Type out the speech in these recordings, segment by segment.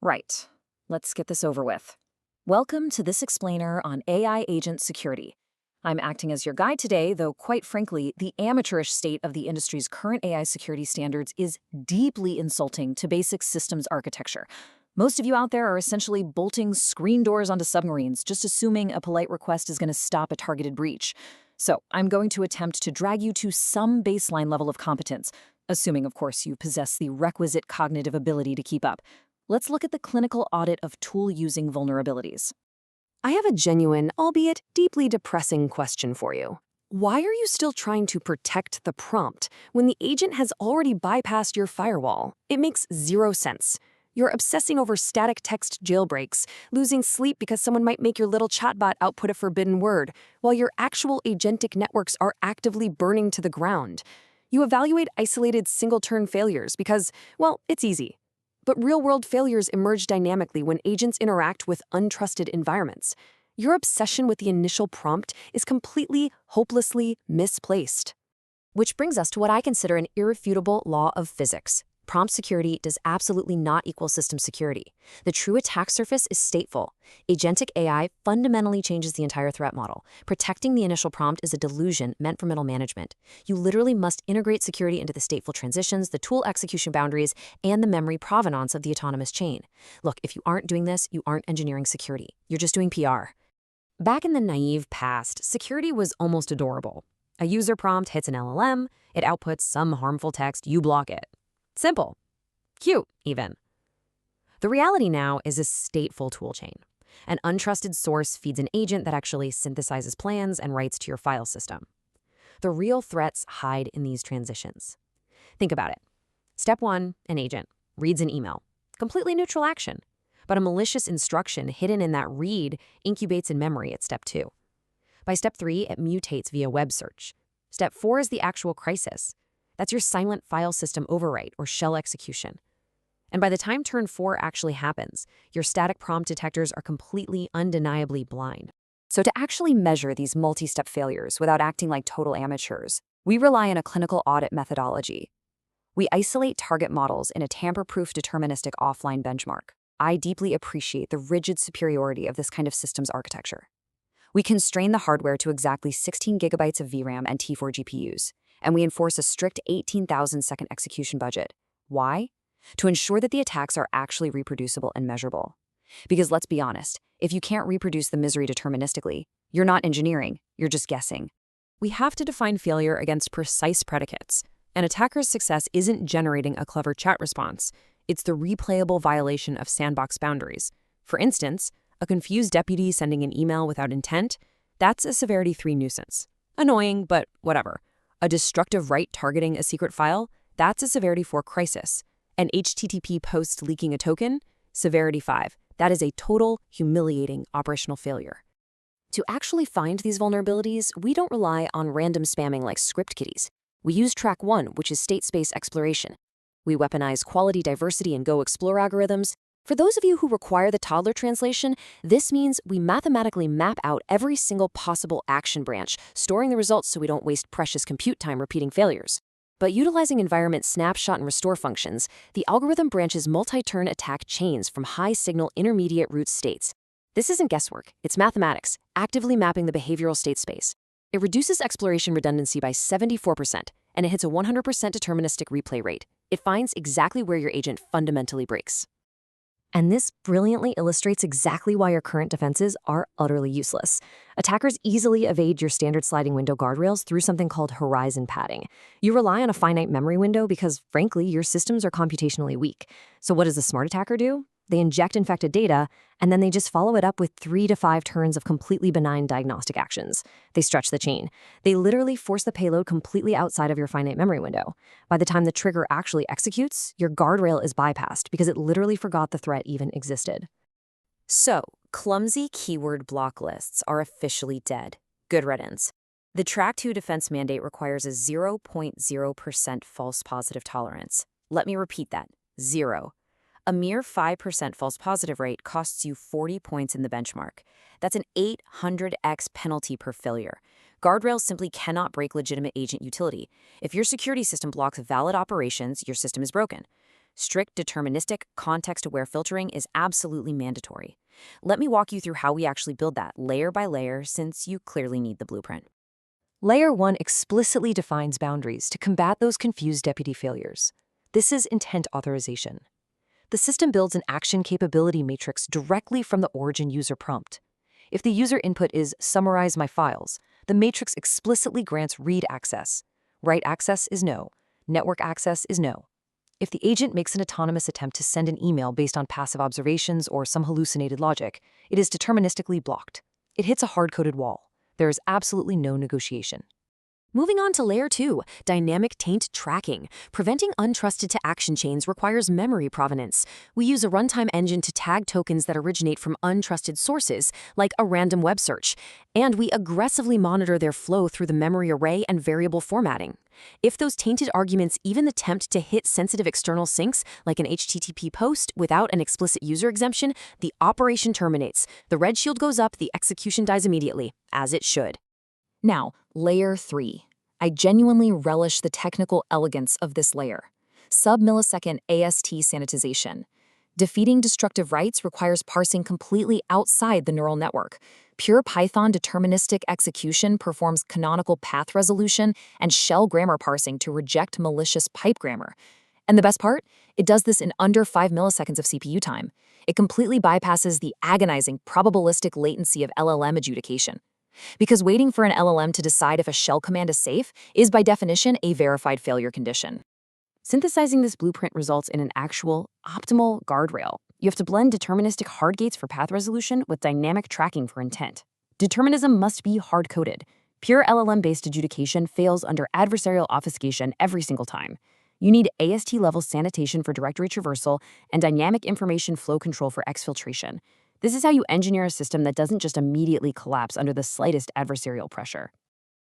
Right. Let's get this over with. Welcome to this explainer on AI agent security. I'm acting as your guide today, though quite frankly, the amateurish state of the industry's current AI security standards is deeply insulting to basic systems architecture. Most of you out there are essentially bolting screen doors onto submarines, just assuming a polite request is going to stop a targeted breach. So I'm going to attempt to drag you to some baseline level of competence, assuming, of course, you possess the requisite cognitive ability to keep up. Let's look at the clinical audit of tool-using vulnerabilities. I have a genuine, albeit deeply depressing question for you. Why are you still trying to protect the prompt when the agent has already bypassed your firewall? It makes zero sense. You're obsessing over static text jailbreaks, losing sleep because someone might make your little chatbot output a forbidden word, while your actual agentic networks are actively burning to the ground. You evaluate isolated single-turn failures because, well, it's easy. But real-world failures emerge dynamically when agents interact with untrusted environments. Your obsession with the initial prompt is completely, hopelessly misplaced. Which brings us to what I consider an irrefutable law of physics. Prompt security does absolutely not equal system security. The true attack surface is stateful. Agentic AI fundamentally changes the entire threat model. Protecting the initial prompt is a delusion meant for middle management. You literally must integrate security into the stateful transitions, the tool execution boundaries, and the memory provenance of the autonomous chain. Look, if you aren't doing this, you aren't engineering security. You're just doing PR. Back in the naive past, security was almost adorable. A user prompt hits an LLM, it outputs some harmful text, you block it. Simple. Cute, even. The reality now is a stateful toolchain. An untrusted source feeds an agent that actually synthesizes plans and writes to your file system. The real threats hide in these transitions. Think about it. Step 1, an agent reads an email. Completely neutral action. But a malicious instruction hidden in that read incubates in memory at step 2. By step 3, it mutates via web search. Step 4 is the actual crisis. That's your silent file system overwrite or shell execution. And by the time turn 4 actually happens, your static prompt detectors are completely, undeniably blind. So to actually measure these multi-step failures without acting like total amateurs, we rely on a clinical audit methodology. We isolate target models in a tamper-proof deterministic offline benchmark. I deeply appreciate the rigid superiority of this kind of systems architecture. We constrain the hardware to exactly 16 gigabytes of VRAM and T4 GPUs, and we enforce a strict 18,000 second execution budget. Why? To ensure that the attacks are actually reproducible and measurable. Because let's be honest, if you can't reproduce the misery deterministically, you're not engineering, you're just guessing. We have to define failure against precise predicates. An attacker's success isn't generating a clever chat response. It's the replayable violation of sandbox boundaries. For instance, a confused deputy sending an email without intent, that's a severity 3 nuisance. Annoying, but whatever. A destructive write targeting a secret file, that's a severity 4 crisis. An HTTP post leaking a token, severity 5. That is a total, humiliating operational failure. To actually find these vulnerabilities, we don't rely on random spamming like script kiddies. We use track 1, which is state space exploration. We weaponize quality diversity and Go Explore algorithms. For those of you who require the toddler translation, this means we mathematically map out every single possible action branch, storing the results so we don't waste precious compute time repeating failures. But utilizing environment snapshot and restore functions, the algorithm branches multi-turn attack chains from high-signal intermediate root states. This isn't guesswork, it's mathematics, actively mapping the behavioral state space. It reduces exploration redundancy by 74%, and it hits a 100% deterministic replay rate. It finds exactly where your agent fundamentally breaks. And this brilliantly illustrates exactly why your current defenses are utterly useless. Attackers easily evade your standard sliding window guardrails through something called horizon padding. You rely on a finite memory window because, frankly, your systems are computationally weak. So what does the smart attacker do? They inject infected data, and then they just follow it up with 3 to 5 turns of completely benign diagnostic actions. They stretch the chain. They literally force the payload completely outside of your finite memory window. By the time the trigger actually executes, your guardrail is bypassed because it literally forgot the threat even existed. So, clumsy keyword block lists are officially dead. Good riddance. The Track 2 defense mandate requires a 0.0% false positive tolerance. Let me repeat that. 0. A mere 5% false positive rate costs you 40 points in the benchmark. That's an 800x penalty per failure. Guardrails simply cannot break legitimate agent utility. If your security system blocks valid operations, your system is broken. Strict deterministic, context-aware filtering is absolutely mandatory. Let me walk you through how we actually build that layer by layer, since you clearly need the blueprint. Layer 1 explicitly defines boundaries to combat those confused deputy failures. This is intent authorization. The system builds an action capability matrix directly from the origin user prompt. If the user input is "summarize my files," the matrix explicitly grants read access. Write access is no. Network access is no. If the agent makes an autonomous attempt to send an email based on passive observations or some hallucinated logic, it is deterministically blocked. It hits a hard-coded wall. There is absolutely no negotiation. Moving on to Layer 2, dynamic taint tracking. Preventing untrusted to action chains requires memory provenance. We use a runtime engine to tag tokens that originate from untrusted sources, like a random web search, and we aggressively monitor their flow through the memory array and variable formatting. If those tainted arguments even attempt to hit sensitive external syncs, like an HTTP post, without an explicit user exemption, the operation terminates. The red shield goes up, the execution dies immediately, as it should. Now, Layer 3. I genuinely relish the technical elegance of this layer. Sub-millisecond AST sanitization. Defeating destructive writes requires parsing completely outside the neural network. Pure Python deterministic execution performs canonical path resolution and shell grammar parsing to reject malicious pipe grammar. And the best part? It does this in under 5 milliseconds of CPU time. It completely bypasses the agonizing probabilistic latency of LLM adjudication. Because waiting for an LLM to decide if a shell command is safe is by definition a verified failure condition. Synthesizing this blueprint results in an actual, optimal guardrail. You have to blend deterministic hard gates for path resolution with dynamic tracking for intent. Determinism must be hard-coded. Pure LLM-based adjudication fails under adversarial obfuscation every single time. You need AST-level sanitation for directory traversal and dynamic information flow control for exfiltration. This is how you engineer a system that doesn't just immediately collapse under the slightest adversarial pressure.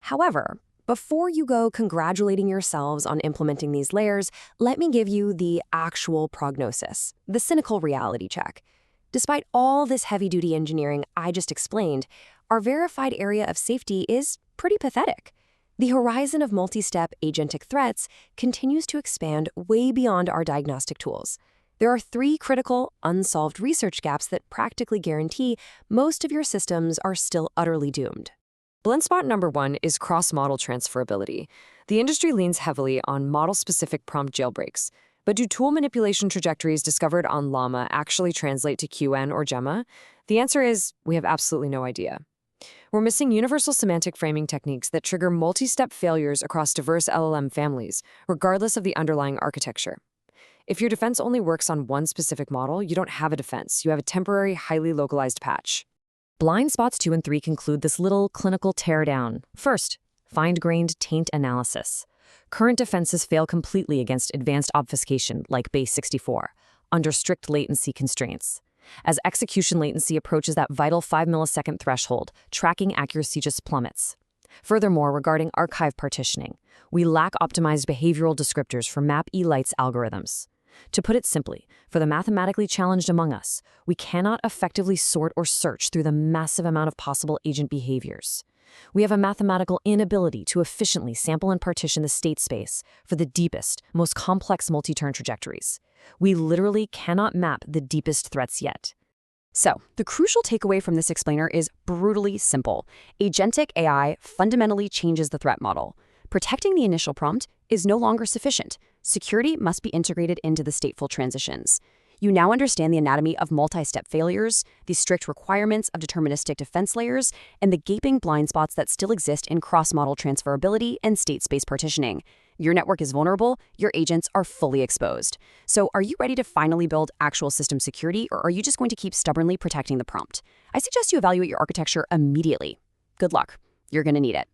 However, before you go congratulating yourselves on implementing these layers, let me give you the actual prognosis, the cynical reality check. Despite all this heavy-duty engineering I just explained, our verified area of safety is pretty pathetic. The horizon of multi-step agentic threats continues to expand way beyond our diagnostic tools. There are 3 critical, unsolved research gaps that practically guarantee most of your systems are still utterly doomed. Blind spot number 1 is cross-model transferability. The industry leans heavily on model-specific prompt jailbreaks. But do tool manipulation trajectories discovered on Llama actually translate to QN or Gemma? The answer is, we have absolutely no idea. We're missing universal semantic framing techniques that trigger multi-step failures across diverse LLM families, regardless of the underlying architecture. If your defense only works on one specific model, you don't have a defense. You have a temporary, highly localized patch. Blind spots 2 and 3 conclude this little clinical teardown. First, fine-grained taint analysis. Current defenses fail completely against advanced obfuscation, like base 64, under strict latency constraints. As execution latency approaches that vital 5 millisecond threshold, tracking accuracy just plummets. Furthermore, regarding archive partitioning, we lack optimized behavioral descriptors for MapElite's algorithms. To put it simply, for the mathematically challenged among us, we cannot effectively sort or search through the massive amount of possible agent behaviors. We have a mathematical inability to efficiently sample and partition the state space for the deepest, most complex multi-turn trajectories. We literally cannot map the deepest threats yet. So, the crucial takeaway from this explainer is brutally simple. Agentic AI fundamentally changes the threat model. Protecting the initial prompt is no longer sufficient. Security must be integrated into the stateful transitions. You now understand the anatomy of multi-step failures, the strict requirements of deterministic defense layers, and the gaping blind spots that still exist in cross-model transferability and state space partitioning. Your network is vulnerable, your agents are fully exposed. So are you ready to finally build actual system security, or are you just going to keep stubbornly protecting the prompt? I suggest you evaluate your architecture immediately. Good luck. You're going to need it.